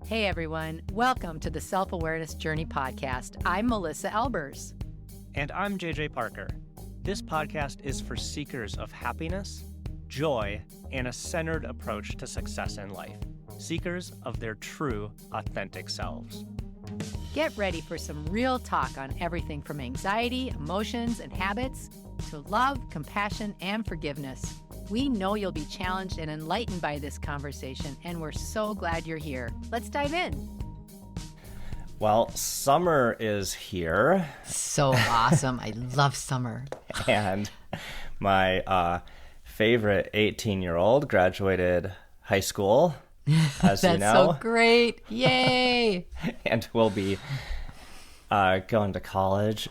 Hey everyone, welcome to the Self-Awareness Journey podcast. I'm Melissa Albers. And I'm JJ Parker. This podcast is for seekers of happiness, joy, and a centered approach to success in life. Seekers of their true, authentic selves. Get ready for some real talk on everything from anxiety, emotions, and habits to love, compassion, and forgiveness. We know you'll be challenged and enlightened by this conversation, and we're so glad you're here. Let's dive in. Well, summer is here. So awesome. I love summer. And my favorite 18-year-old graduated high school, as you know. That's so great. Yay. And will be going to college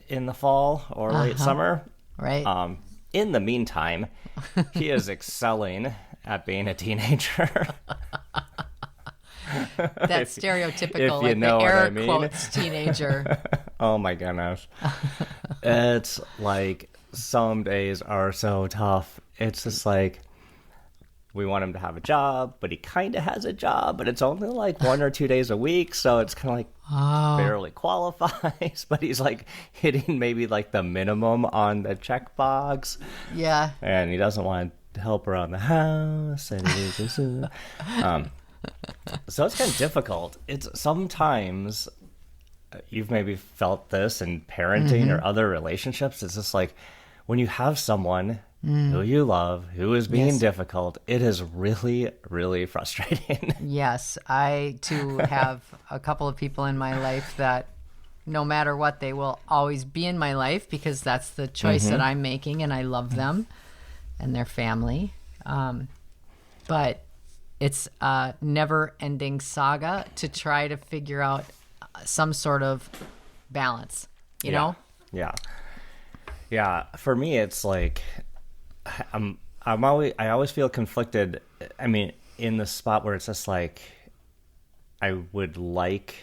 in the fall or late summer. Right. In the meantime, he is excelling at being a teenager. That's stereotypical, if you like know the air what I mean. quotes teenager. Oh my goodness. It's like some days are so tough. It's just like we want him to have a job, but he kind of has a job, but it's only like 1 or 2 days a week. So it's kind of like barely qualifies, but he's like hitting maybe like the minimum on the checkbox. Yeah. And he doesn't want to help around the house. And so it's kind of difficult. It's sometimes you've maybe felt this in parenting or other relationships. It's just like when you have someone who you love, who is being difficult, it is really, really frustrating. Yes, I too have a couple of people in my life that no matter what, they will always be in my life because that's the choice that I'm making, and I love them and their family. But it's a never-ending saga to try to figure out some sort of balance, you know? Yeah. For me, it's like I always feel conflicted. I mean, in the spot where it's just like I would like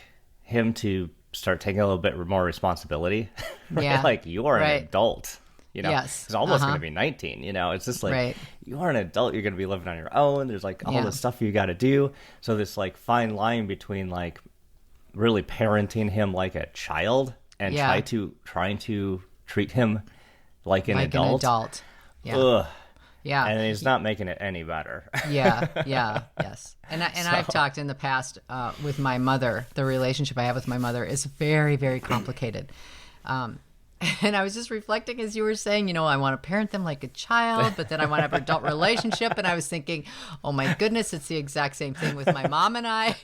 him to start taking a little bit more responsibility. Right? Yeah. Like you are an adult, you know. Yes. He's almost going to be 19, you know. It's just like you are an adult. You're going to be living on your own. There's like all this stuff you got to do. So this like fine line between like really parenting him like a child and trying to treat him like an adult. Yeah. Ugh. Yeah. And he's not making it any better. Yes. And I've talked in the past with my mother. The relationship I have with my mother is very, very complicated. And I was just reflecting as you were saying, you know, I want to parent them like a child, but then I want to have an adult relationship. And I was thinking, oh my goodness, it's the exact same thing with my mom and I.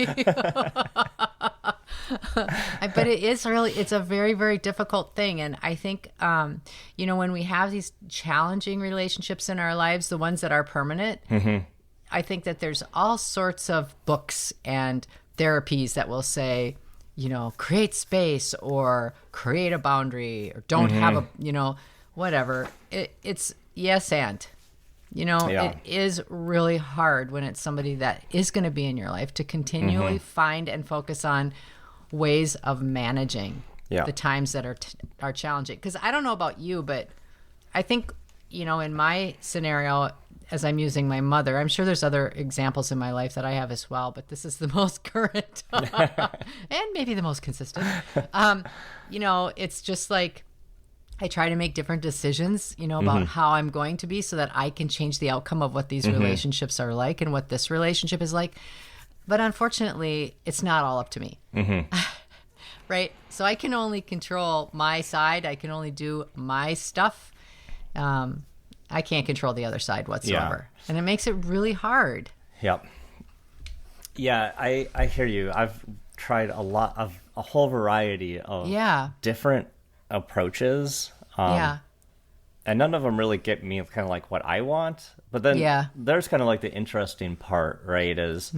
But it's a very, very difficult thing. And I think, you know, when we have these challenging relationships in our lives, the ones that are permanent, I think that there's all sorts of books and therapies that will say, you know, create space or create a boundary or don't have a, you know, whatever. It's yes and. You know, it is really hard when it's somebody that is going to be in your life to continually find and focus on ways of managing the times that are challenging. Because I don't know about you, but I think, you know, in my scenario, as I'm using my mother, I'm sure there's other examples in my life that I have as well, but this is the most current and maybe the most consistent. You know, it's just like I try to make different decisions, you know, about how I'm going to be so that I can change the outcome of what these relationships are like and what this relationship is like. But unfortunately, it's not all up to me. Right? So I can only control my side. I can only do my stuff. I can't control the other side whatsoever. Yeah. And it makes it really hard. Yep. Yeah, I hear you. I've tried a whole variety of different approaches. And none of them really get me kind of like what I want. But then there's kind of like the interesting part, right? Is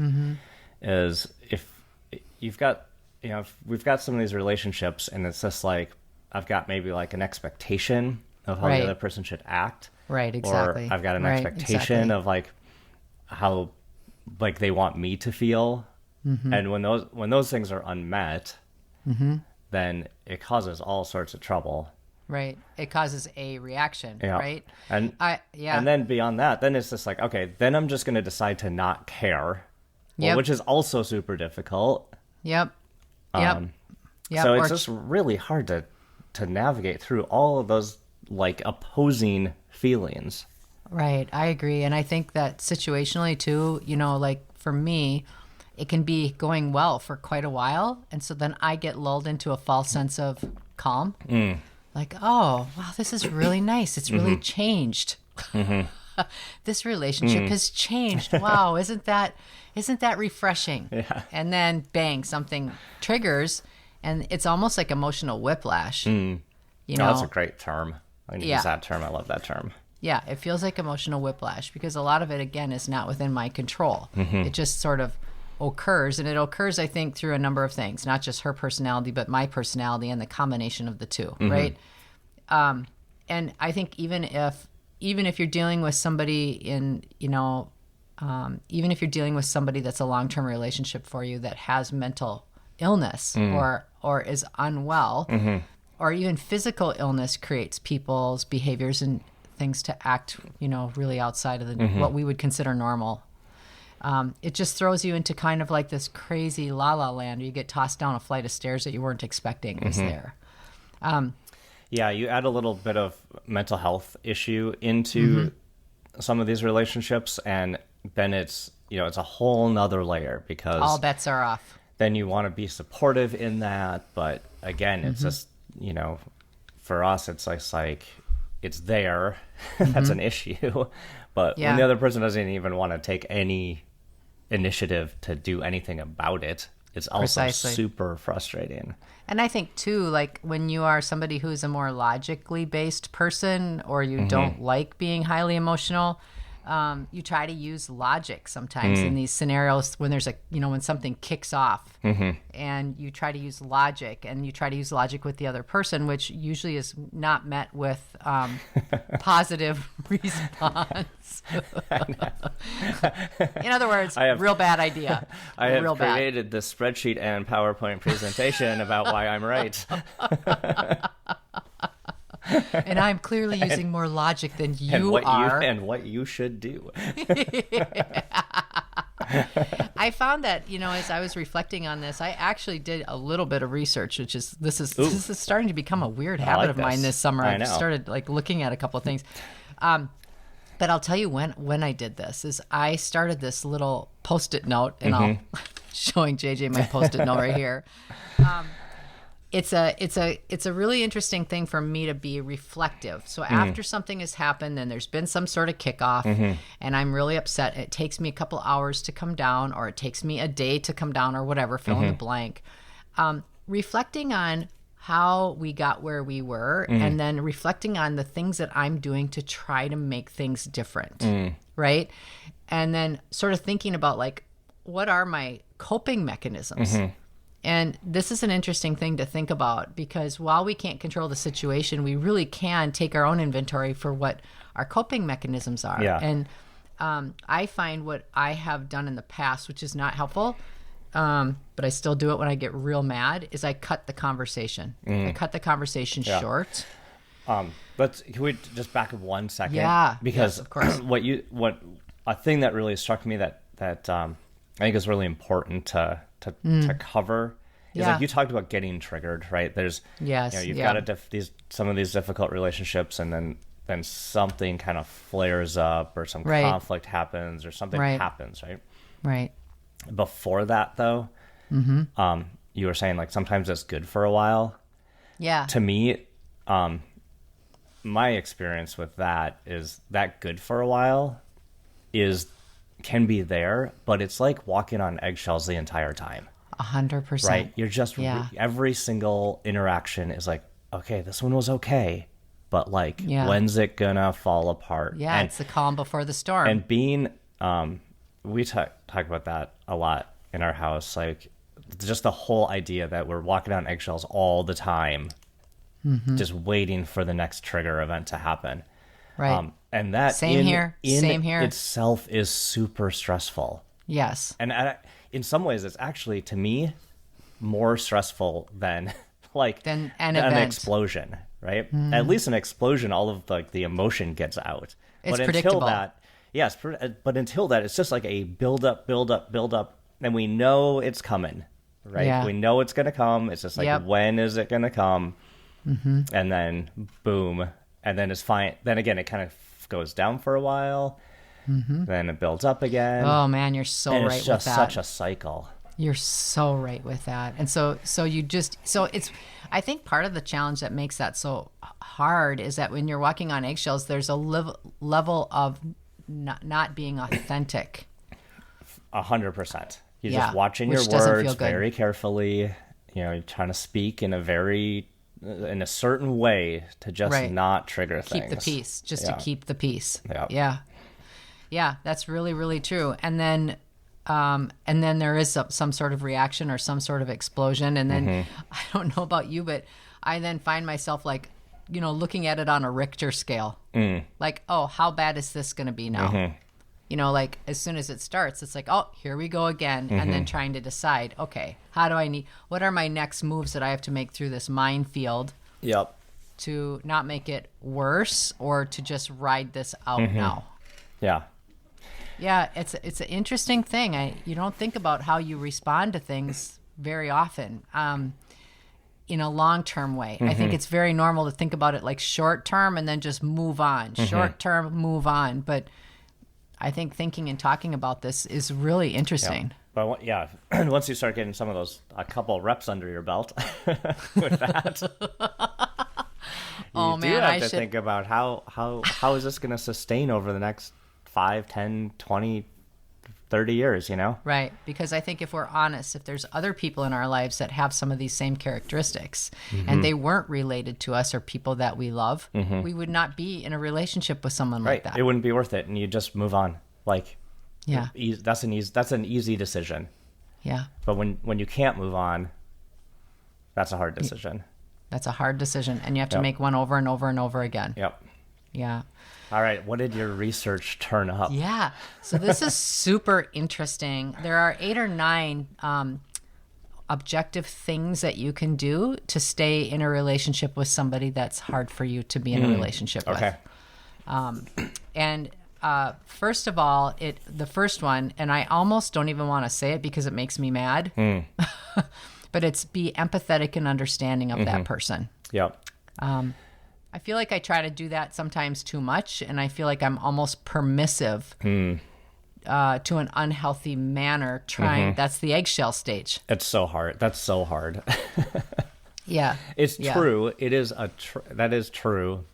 if you've got, you know, if we've got some of these relationships and it's just like, I've got maybe like an expectation of how the other person should act. Right, exactly. Or I've got an expectation of like how like they want me to feel. And when those things are unmet, then it causes all sorts of trouble. Right. It causes a reaction, right? And then beyond that, then it's just like, okay, then I'm just going to decide to not care which is also super difficult. Yep. So it's just really hard to navigate through all of those like opposing feelings. Right. I agree. And I think that situationally too, like for me, it can be going well for quite a while. And so then I get lulled into a false sense of calm. Like, oh, wow, this is really nice. It's really changed. This relationship has changed. Wow. Isn't that refreshing? Yeah. And then bang, something triggers, and it's almost like emotional whiplash. That's a great term. I use that term. I love that term. Yeah, it feels like emotional whiplash because a lot of it, again, is not within my control. It just sort of occurs, and it occurs, I think, through a number of things, not just her personality, but my personality and the combination of the two, right? And I think even if you're dealing with somebody even if you're dealing with somebody that's a long-term relationship for you that has mental illness or is unwell, or even physical illness creates people's behaviors and things to act, really outside of what we would consider normal. It just throws you into kind of like this crazy la-la land where you get tossed down a flight of stairs that you weren't expecting was there. Yeah, you add a little bit of mental health issue into some of these relationships, and then it's a whole nother layer because all bets are off. Then you want to be supportive in that, but again, it's just for us, it's like it's there. That's an issue, but when the other person doesn't even want to take any initiative to do anything about it, it's also super frustrating. And I think too, like when you are somebody who's a more logically based person, or you don't like being highly emotional, you try to use logic sometimes in these scenarios when there's when something kicks off, and you try to use logic, and you try to use logic with the other person, which usually is not met with positive response. In other words, real bad idea. I have created this spreadsheet and PowerPoint presentation about why I'm right. And I'm clearly using more logic than you are. And what you should do. I found that, as I was reflecting on this, I actually did a little bit of research, which is this is starting to become a weird habit of mine this summer. I've started looking at a couple of things. But I'll tell you when I did this is I started this little Post-it note, and I'll showing JJ my Post-it note right here. It's a really interesting thing for me to be reflective. So after something has happened and there's been some sort of kickoff, and I'm really upset, it takes me a couple hours to come down, or it takes me a day to come down, or whatever, fill in the blank. Reflecting on how we got where we were, and then reflecting on the things that I'm doing to try to make things different, right? And then sort of thinking about what are my coping mechanisms? And this is an interesting thing to think about, because while we can't control the situation, we really can take our own inventory for what our coping mechanisms are. Yeah. And I find what I have done in the past, which is not helpful, but I still do it when I get real mad, is I cut the conversation. I cut the conversation short. But can we just back up 1 second? Yeah. Because yes, of course. A thing that really struck me that I think is really important to cover is you talked about getting triggered, right? There's you've got some of these difficult relationships, and then something kind of flares up, or some conflict happens, or something happens, right? Right. Before that, though, you were saying sometimes it's good for a while. Yeah. To me, my experience with that is that good for a while can be there, but it's like walking on eggshells the entire time. 100%. Right? You're just every single interaction is okay, this one was okay, but when's it gonna fall apart? Yeah, it's the calm before the storm. And being, we talk about that a lot in our house, just the whole idea that we're walking on eggshells all the time, just waiting for the next trigger event to happen. Right. And that Same here itself is super stressful. Yes. And in some ways, it's actually, to me, more stressful than an explosion, right? At least an explosion, all of the emotion gets out. It's but predictable. Until that, yes, but until that, it's just like a build up and we know it's coming, right? Yeah. We know it's going to come. It's just like, when is it going to come? And then boom. And then it's fine. Then again, it kind of goes down for a while. Then it builds up again. Oh man, you're so right with that. It's just such a cycle. You're so right with that. And so it's, I think part of the challenge that makes that so hard is that when you're walking on eggshells, there's a level of not being authentic. 100%. You're just watching your words very carefully. You're trying to speak in a certain way to just not trigger things. Keep the peace, to keep the peace. Yeah, that's really, really true. And then there is some sort of reaction or some sort of explosion. And then I don't know about you, but I then find myself like, looking at it on a Richter scale. Like, oh, how bad is this going to be now? Like as soon as it starts, it's like, oh, here we go again. And then trying to decide, okay, what are my next moves that I have to make through this minefield? Yep. To not make it worse or to just ride this out now. Yeah. Yeah, it's an interesting thing. You don't think about how you respond to things very often in a long-term way. I think it's very normal to think about it like short-term and then just move on. Short-term, move on. But I think thinking and talking about this is really interesting. Yeah. But once you start getting a couple reps under your belt with that, you have to think about how is this going to sustain over the next 5, 10, 20, 30 years, Right. Because I think if we're honest, if there's other people in our lives that have some of these same characteristics and they weren't related to us or people that we love, we would not be in a relationship with someone like that. It wouldn't be worth it. And you just move on. Like, that's an easy decision. Yeah. But when you can't move on, that's a hard decision. That's a hard decision. And you have to make one over and over and over again. Yep. Yeah. All right. What did your research turn up? Yeah. So this is super interesting. There are 8 or 9 objective things that you can do to stay in a relationship with somebody that's hard for you to be in a relationship with. And first of all, the first one, and I almost don't even want to say it because it makes me mad, but it's be empathetic and understanding of that person. Yep. I feel like I try to do that sometimes too much, and I feel like I'm almost permissive to an unhealthy manner. That's the eggshell stage. It's so hard. That's so hard. Yeah. It's true. It is that is true,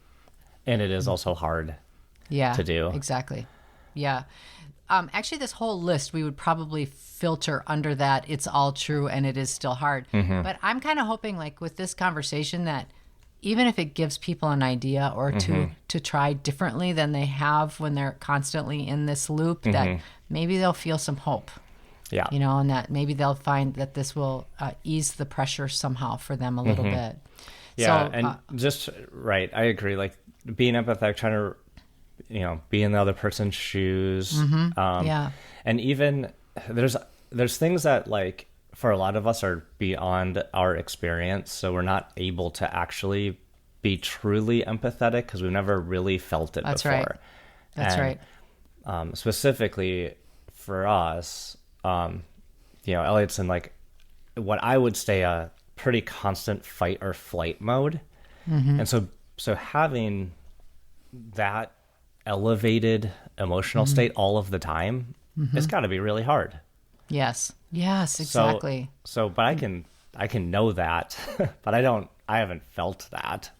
and it is also hard to do. Exactly. Yeah. Actually, this whole list, we would probably filter under that. It's all true, and it is still hard. But I'm kind of hoping, like with this conversation, that even if it gives people an idea or to try differently than they have when they're constantly in this loop, that maybe they'll feel some hope. Yeah. And that maybe they'll find that this will ease the pressure somehow for them a little bit. Yeah. So, and I agree. Like being empathetic, trying to, be in the other person's shoes. And even there's things that like, for a lot of us are beyond our experience, so we're not able to actually be truly empathetic because we've never really felt it before. That's right. Specifically for us, Elliot's in like what I would say a pretty constant fight or flight mode, and so having that elevated emotional state all of the time, it's got to be really hard. Yes, exactly. But I can know that, but I haven't felt that.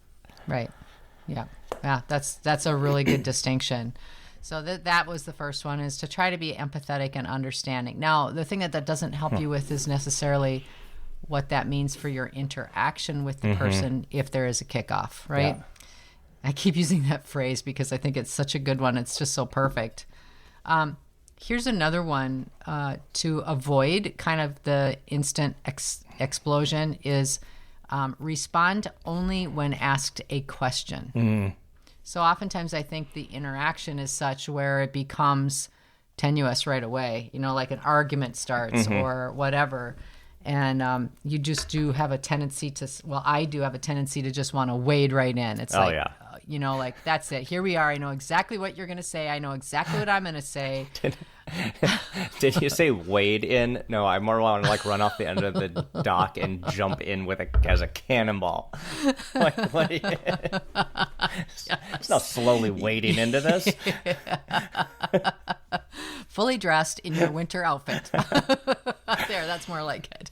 Right. Yeah. That's a really good distinction. So that was the first one, is to try to be empathetic and understanding. Now, the thing that doesn't help you with is necessarily what that means for your interaction with the person if there is a kickoff, right? Yeah. I keep using that phrase because I think it's such a good one. It's just so perfect. Here's another one to avoid kind of the instant explosion is respond only when asked a question. So oftentimes I think the interaction is such where it becomes tenuous right away, like an argument starts or whatever. And you just do have a tendency I do have a tendency to just want to wade right in. It's like, that's it. Here we are. I know exactly what you're going to say. I know exactly what I'm going to say. Did you say wade in? No, I more want to like run off the end of the dock and jump in as a cannonball. Like, what it's not slowly wading into this. Fully dressed in your winter outfit. There, that's more like it.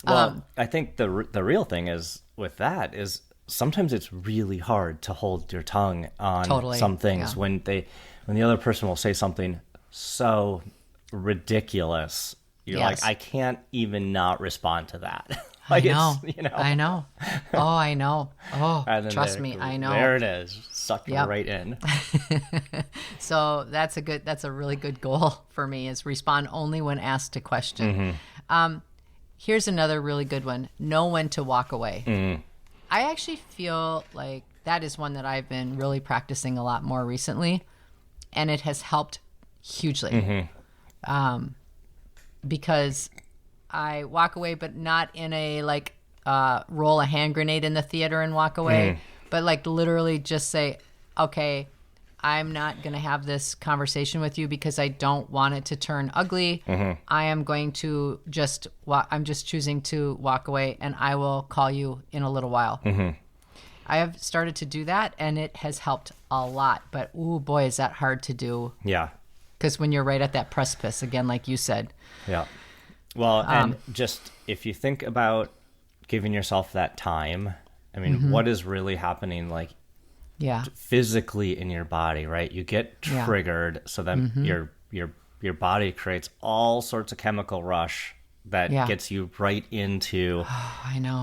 Well, I think the real thing is with that is sometimes it's really hard to hold your tongue on some things when the other person will say something so ridiculous. You're like, I can't even not respond to that. Like, I know. Oh, I know. Oh, trust me, I know. There it is. Sucked right in. So that's a really good goal for me, is respond only when asked a question. Here's another really good one. Know when to walk away. I actually feel like that is one that I've been really practicing a lot more recently, and it has helped hugely. Because I walk away, but not in a like roll a hand grenade in the theater and walk away, but like literally just say, okay, I'm not going to have this conversation with you because I don't want it to turn ugly. I am going to I'm just choosing to walk away, and I will call you in a little while. I have started to do that, and it has helped a lot, but ooh, boy, is that hard to do. Yeah. Because when you're right at that precipice, again, like you said. Yeah. Well, and just if you think about giving yourself that time, I mean, what is really happening, like, physically in your body, right? You get triggered, so then your body creates all sorts of chemical rush that gets you right into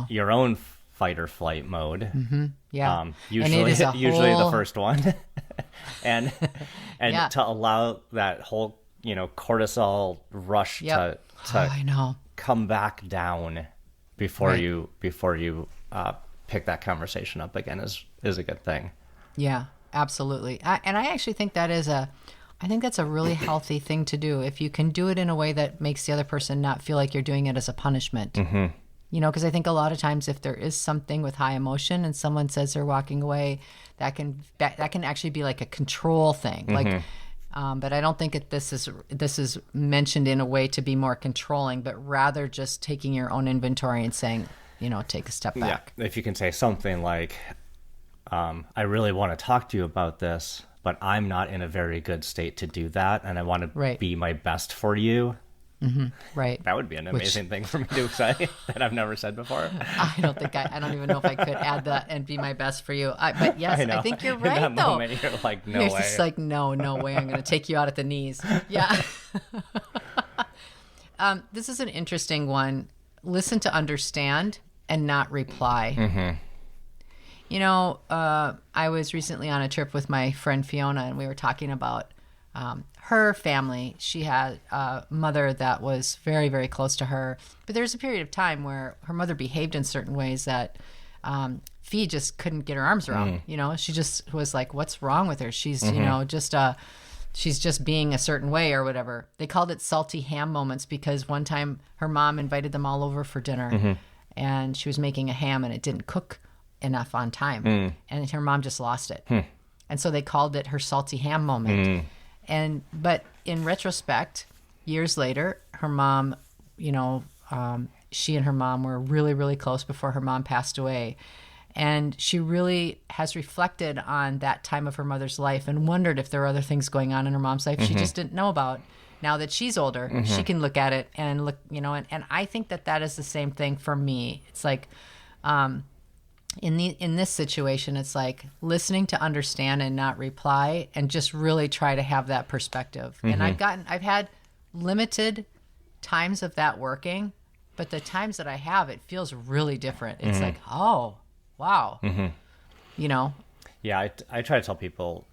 your own fight or flight mode. Usually the first one. and to allow that whole cortisol rush to come back down before you pick that conversation up again is a good thing. Yeah, absolutely. And I actually think that's a really healthy thing to do, if you can do it in a way that makes the other person not feel like you're doing it as a punishment. Because I think a lot of times if there is something with high emotion and someone says they're walking away, that can actually be like a control thing. Like, but I don't think this is mentioned in a way to be more controlling, but rather just taking your own inventory and saying, take a step back. Yeah. If you can say something like, I really want to talk to you about this, but I'm not in a very good state to do that, and I want to be my best for you. Right. That would be an amazing thing for me to say that I've never said before. I don't even know if I could add that and be my best for you. But yes, I think you're right, in that moment, you're like, no way. You're just like, no way. I'm going to take you out at the knees. Yeah. This is an interesting one. Listen to understand and not reply. I was recently on a trip with my friend Fiona, and we were talking about her family. She had a mother that was very, very close to her, but there was a period of time where her mother behaved in certain ways that Fee just couldn't get her arms around. She just was like, what's wrong with her? She's she's just being a certain way or whatever. They called it salty ham moments because one time her mom invited them all over for dinner, and she was making a ham and it didn't cook enough on time, and her mom just lost it. And so they called it her salty ham moment. But in retrospect, years later, her mom, she and her mom were really, really close before her mom passed away. And she really has reflected on that time of her mother's life and wondered if there were other things going on in her mom's life she just didn't know about. Now that she's older, she can look at it and look, and I think that is the same thing for me. It's like, in this situation, it's like listening to understand and not reply, and just really try to have that perspective. And I've had limited times of that working, but the times that I have, it feels really different. It's like, oh, wow. Yeah, I try to tell people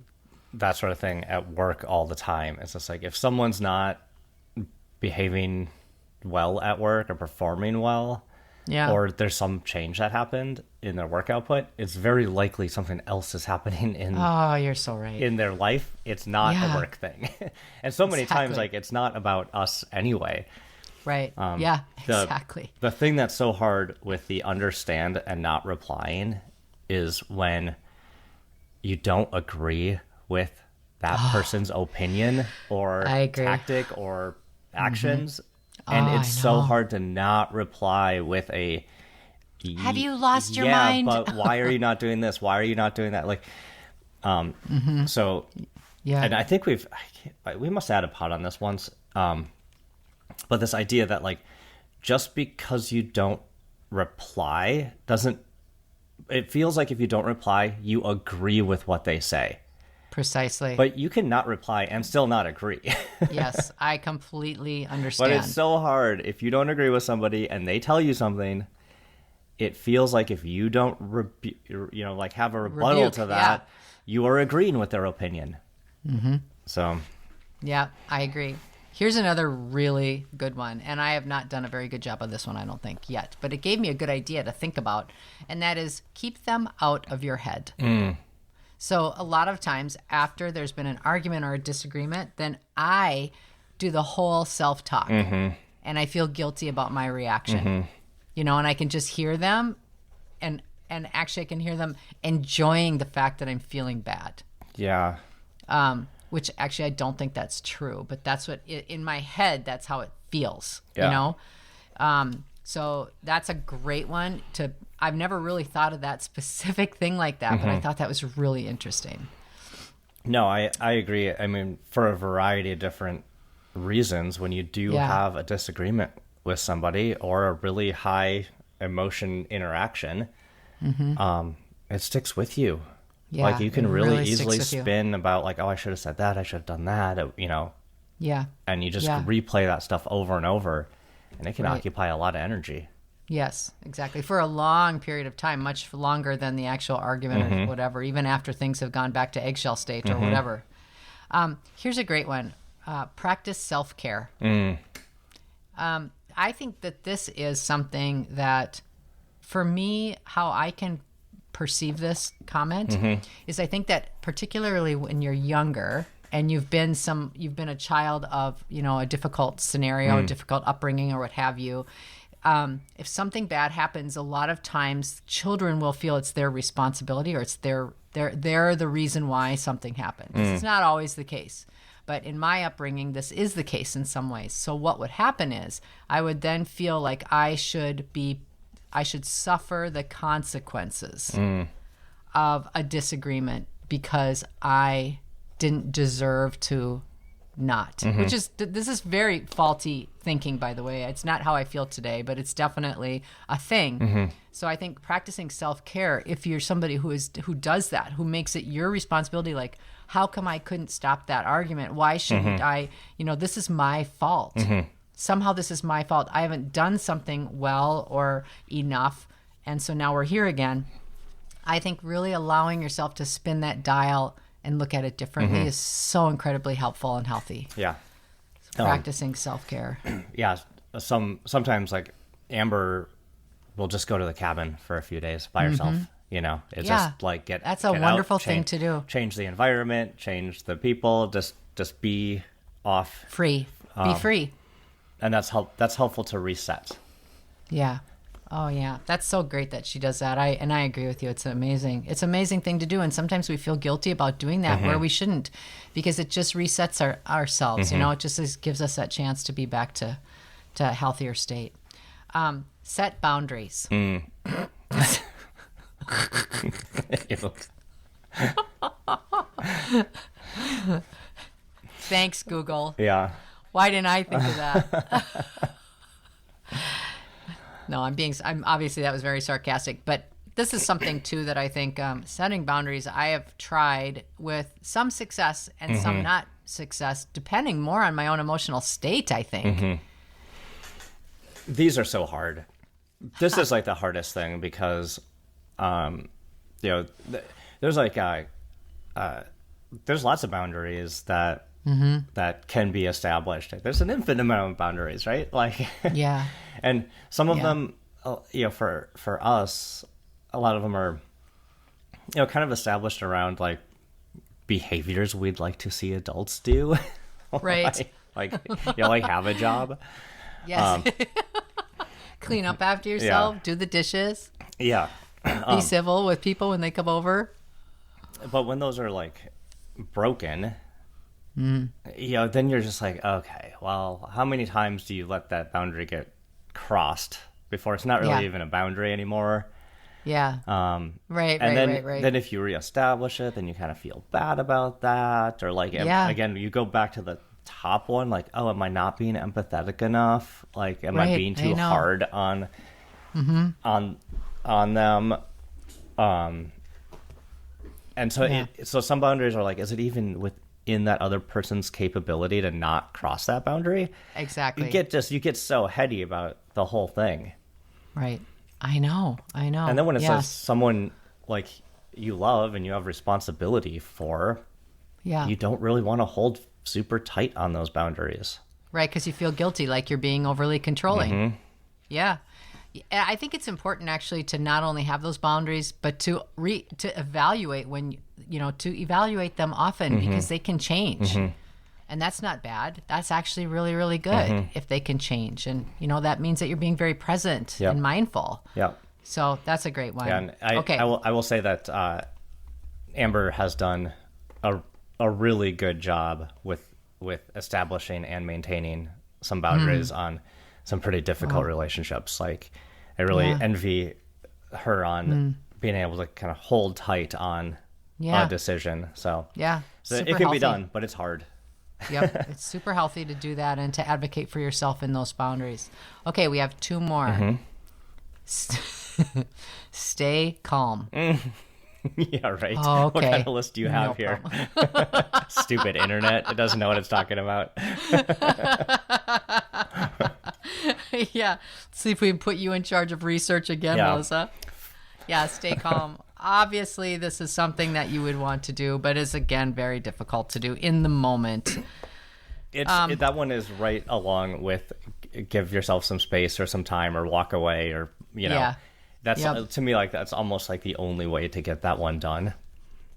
that sort of thing at work all the time. It's just like, if someone's not behaving well at work or performing well, or there's some change that happened in their work output, it's very likely something else is happening you're so right. in their life. It's not a work thing. And so many times, like, it's not about us anyway. Right. Exactly. The thing that's so hard with the understand and not replying is when you don't agree with that person's opinion or tactic or actions. And it's so hard to not reply with a, have you lost your mind? Yeah, but why are you not doing this? Why are you not doing that? Like, so, yeah. And I think we must have had a pod on this once. But this idea that like, just because you don't reply it feels like if you don't reply, you agree with what they say. Precisely. But you can not reply and still not agree. Yes, I completely understand. But it's so hard. If you don't agree with somebody and they tell you something, it feels like if you don't have a rebuttal to that, you are agreeing with their opinion. Mm-hmm. So. Yeah, I agree. Here's another really good one, and I have not done a very good job of this one, I don't think, yet. But it gave me a good idea to think about, and that is keep them out of your head. So a lot of times after there's been an argument or a disagreement, then I do the whole self-talk, and I feel guilty about my reaction. And I can just hear them, and actually I can hear them enjoying the fact that I'm feeling bad. Yeah. Which actually I don't think that's true, but that's what, in my head, that's how it feels, So that's a great one I've never really thought of that specific thing like that, but I thought that was really interesting. No, I agree. I mean, for a variety of different reasons, when you do have a disagreement with somebody or a really high emotion interaction, it sticks with you. Yeah, like you can really easily spin about like, oh, I should have said that, I should have done that, Yeah. And you just replay that stuff over and over, and it can occupy a lot of energy. Yes, exactly. For a long period of time, much longer than the actual argument or whatever, even after things have gone back to eggshell state or whatever. Here's a great one. Practice self-care. I think that this is something that, for me, how I can perceive this comment is I think that particularly when you're younger and you've been a child of, a difficult scenario, a difficult upbringing or what have you, if something bad happens, a lot of times children will feel it's their responsibility or it's they're the reason why something happened. This is not always the case. But in my upbringing, this is the case in some ways. So what would happen is I would then feel like I should suffer the consequences of a disagreement because I didn't deserve to not, which is, this is very faulty thinking, by the way. It's not how I feel today, but it's definitely a thing. So I think practicing self-care, if you're somebody who does that, who makes it your responsibility, like, how come I couldn't stop that argument? Why shouldn't I, this is my fault. Somehow this is my fault. I haven't done something well or enough. And so now we're here again. I think really allowing yourself to spin that dial and look at it differently is so incredibly helpful and healthy. Yeah. So practicing self-care. Yeah. Sometimes like Amber will just go to the cabin for a few days by herself. It's just like that's a wonderful thing to do. Change the environment, change the people, just be off. Free. Be free. And that's helpful to reset. Yeah. Oh yeah, that's so great that she does that. I agree with you. It's amazing thing to do. And sometimes we feel guilty about doing that where we shouldn't, because it just resets ourselves. It just gives us that chance to be back to a healthier state. Set boundaries. Thanks, Google. Yeah. Why didn't I think of that? No, I'm obviously that was very sarcastic, but this is something too that I think setting boundaries, I have tried with some success and some not success, depending more on my own emotional state, I think. These are so hard. This is like the hardest thing because, there's like, there's lots of boundaries that can be established. There's an infinite amount of boundaries, right? Like, yeah. And some of them, for us, a lot of them are, kind of established around like behaviors we'd like to see adults do. Right. like have a job. Yes. Clean up after yourself. Yeah. Do the dishes. Yeah. Be civil with people when they come over. but when those are like broken, you know, then you're just like, okay, well, how many times do you let that boundary get crossed before it's not really even a boundary anymore? Yeah. Right. Then if you reestablish it, then you kind of feel bad about that, or like again, you go back to the top one, like, oh, am I not being empathetic enough? Like, am I being too hard on them? And so so some boundaries are like, is it even within that other person's capability to not cross that boundary? Exactly. You get so heady about the whole thing. Right. I know. And then when it says someone like you love and you have responsibility for, you don't really want to hold super tight on those boundaries. Right, because you feel guilty, like you're being overly controlling. Yeah. I think it's important actually to not only have those boundaries, but to evaluate to evaluate them often, because they can change. And that's not bad. That's actually really, really good if they can change. And, that means that you're being very present and mindful. Yeah. So that's a great one. Yeah, and I will say that Amber has done a really good job with establishing and maintaining some boundaries on some pretty difficult relationships. Like, I really envy her on being able to kind of hold tight on a decision. So it can healthy. Be done, but it's hard. Yep, it's super healthy to do that and to advocate for yourself in those boundaries. Okay, we have two more. Stay calm. Yeah, right. Oh, okay. What kind of list do you have here? Stupid internet. It doesn't know what it's talking about. Yeah. Let's see if we can put you in charge of research again, Melissa. Yeah, stay calm. Obviously, this is something that you would want to do, but is, again, very difficult to do in the moment. That one is right along with give yourself some space or some time or walk away or, That's to me, like, that's almost like the only way to get that one done.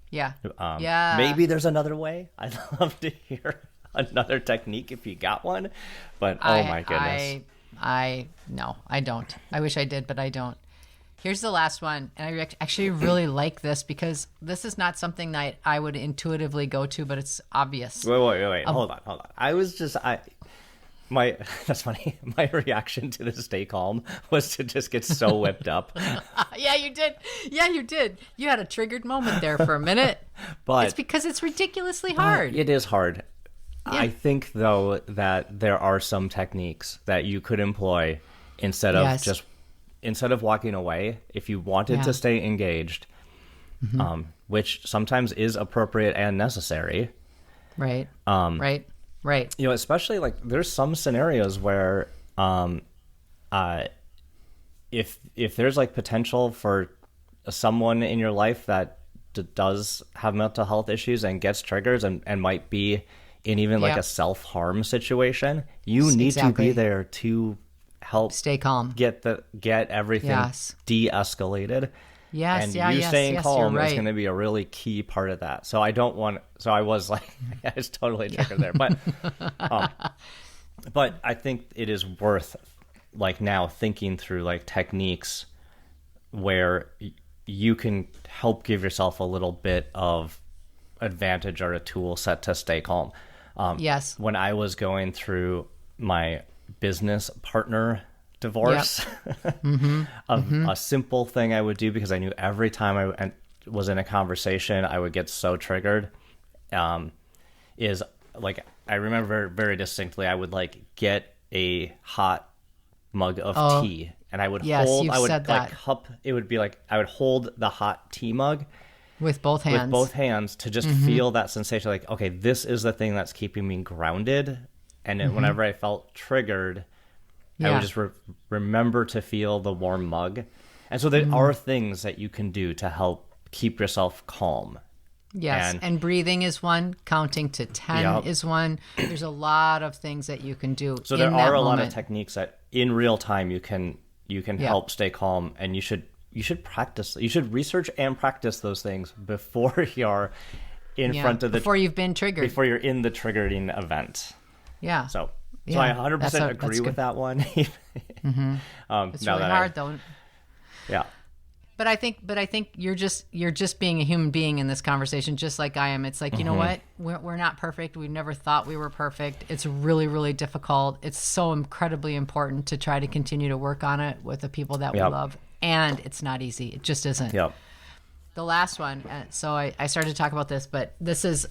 Yeah. Maybe there's another way. I'd love to hear another technique if you got one, but my goodness. No, I don't. I wish I did, but I don't. Here's the last one, and I actually really like this because this is not something that I would intuitively go to, but it's obvious. Wait. Hold on. That's funny. My reaction to the stay calm was to just get so whipped up. Yeah, you did. You had a triggered moment there for a minute. But it's because it's ridiculously hard. It is hard. Yeah. I think, though, that there are some techniques that you could employ instead of walking away, if you wanted to stay engaged, which sometimes is appropriate and necessary. Right. Right. Especially like there's some scenarios where if there's like potential for someone in your life that does have mental health issues and gets triggers and might be in even like a self-harm situation, you need to be there to help stay calm, get everything de-escalated. Yes, and staying calm is going to be a really key part of that. So I was like, I was totally triggered there, but I think it is worth like now thinking through like techniques where you can help give yourself a little bit of advantage or a tool set to stay calm. Yes. When I was going through my business partner divorce, a simple thing I would do, because I knew every time I was in a conversation I would get so triggered, is like, I remember very distinctly, I would like get a hot mug of tea and I would it would be like I would hold the hot tea mug with both hands to just feel that sensation, like, okay, this is the thing that's keeping me grounded. And whenever I felt triggered, I would just remember to feel the warm mug. And so there are things that you can do to help keep yourself calm. Yes, and breathing is one. Counting to 10 is one. There's a lot of things that you can do. So there are a lot of techniques that in real time you can help stay calm, and you should practice. You should research and practice those things before you're before you've been triggered. Before you're in the triggering event. Yeah. So I 100% agree with that one. It's really hard, though. Yeah. But I think you're just being a human being in this conversation, just like I am. It's like, you know what? We're not perfect. We've never thought we were perfect. It's really, really difficult. It's so incredibly important to try to continue to work on it with the people that we love. And it's not easy. It just isn't. Yep. The last one. So I started to talk about this, but this is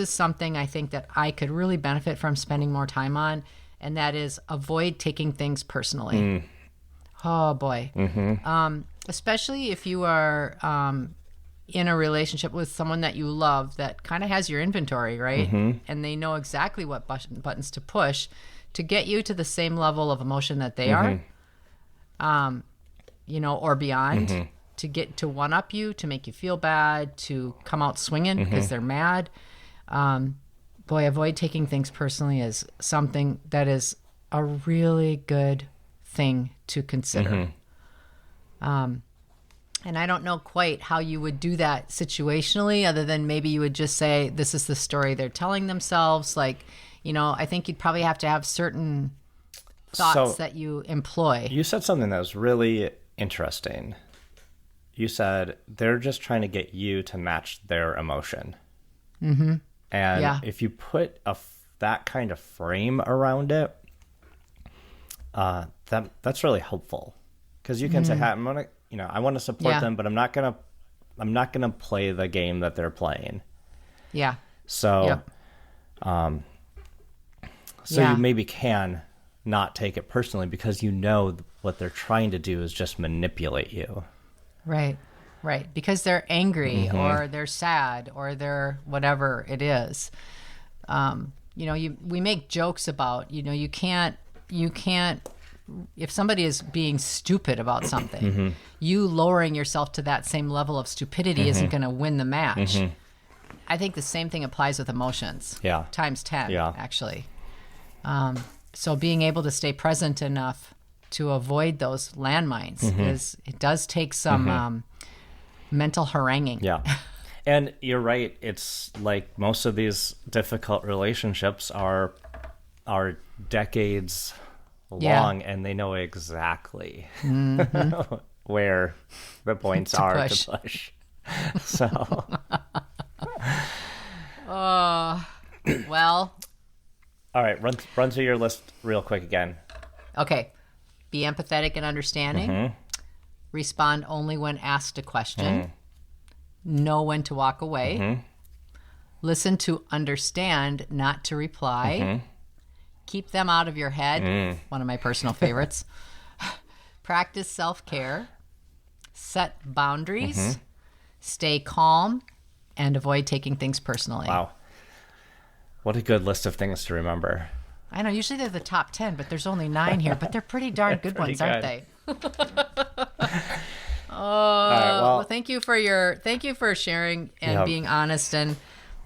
something I think that I could really benefit from spending more time on, and that is avoid taking things personally. Oh boy. Especially if you are in a relationship with someone that you love that kind of has your inventory, right? And they know exactly what buttons to push to get you to the same level of emotion that they are, or beyond, to get to one-up you, to make you feel bad, to come out swinging because they're mad. Avoid taking things personally is something that is a really good thing to consider. And I don't know quite how you would do that situationally, other than maybe you would just say, this is the story they're telling themselves. Like, I think you'd probably have to have certain thoughts that you employ. You said something that was really interesting. You said they're just trying to get you to match their emotion. And if you put that kind of frame around it, that's really helpful, because you can say, hey, I want to support them, but I'm not gonna play the game that they're playing. Yeah. So, you maybe can not take it personally, because what they're trying to do is just manipulate you. Right. Because they're angry or they're sad or they're whatever it is. We make jokes about, you can't, if somebody is being stupid about something, you lowering yourself to that same level of stupidity isn't going to win the match. I think the same thing applies with emotions. Yeah. Times 10, actually. So being able to stay present enough to avoid those landmines, because it does take some mental haranguing. Yeah. And you're right. It's like most of these difficult relationships are decades long, and they know exactly where the points are to push. So, well. All right, run through your list real quick again. Okay. Be empathetic and understanding. Respond only when asked a question. Know when to walk away. Listen to understand, not to reply. Keep them out of your head. One of my personal favorites. Practice self-care. Set boundaries. Stay calm. And avoid taking things personally. Wow. What a good list of things to remember. I know, usually they're the top 10, but there's only 9 here, but they're pretty darn good ones, aren't they? Well, thank you for sharing and being honest. And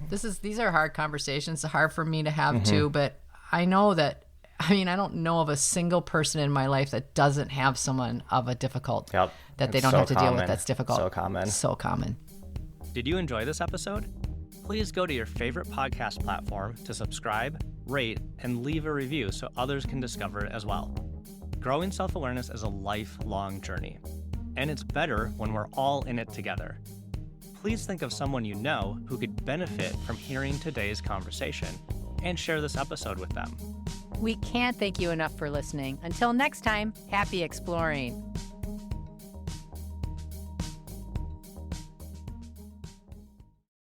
these are hard conversations, hard for me to have too, but I know that, I don't know of a single person in my life that doesn't have someone of a difficult, that they don't have to deal with that's difficult. So common. Did you enjoy this episode? Please go to your favorite podcast platform to subscribe, rate, and leave a review so others can discover it as well. Growing self-awareness is a lifelong journey, and it's better when we're all in it together. Please think of someone you know who could benefit from hearing today's conversation, and share this episode with them. We can't thank you enough for listening. Until next time, happy exploring.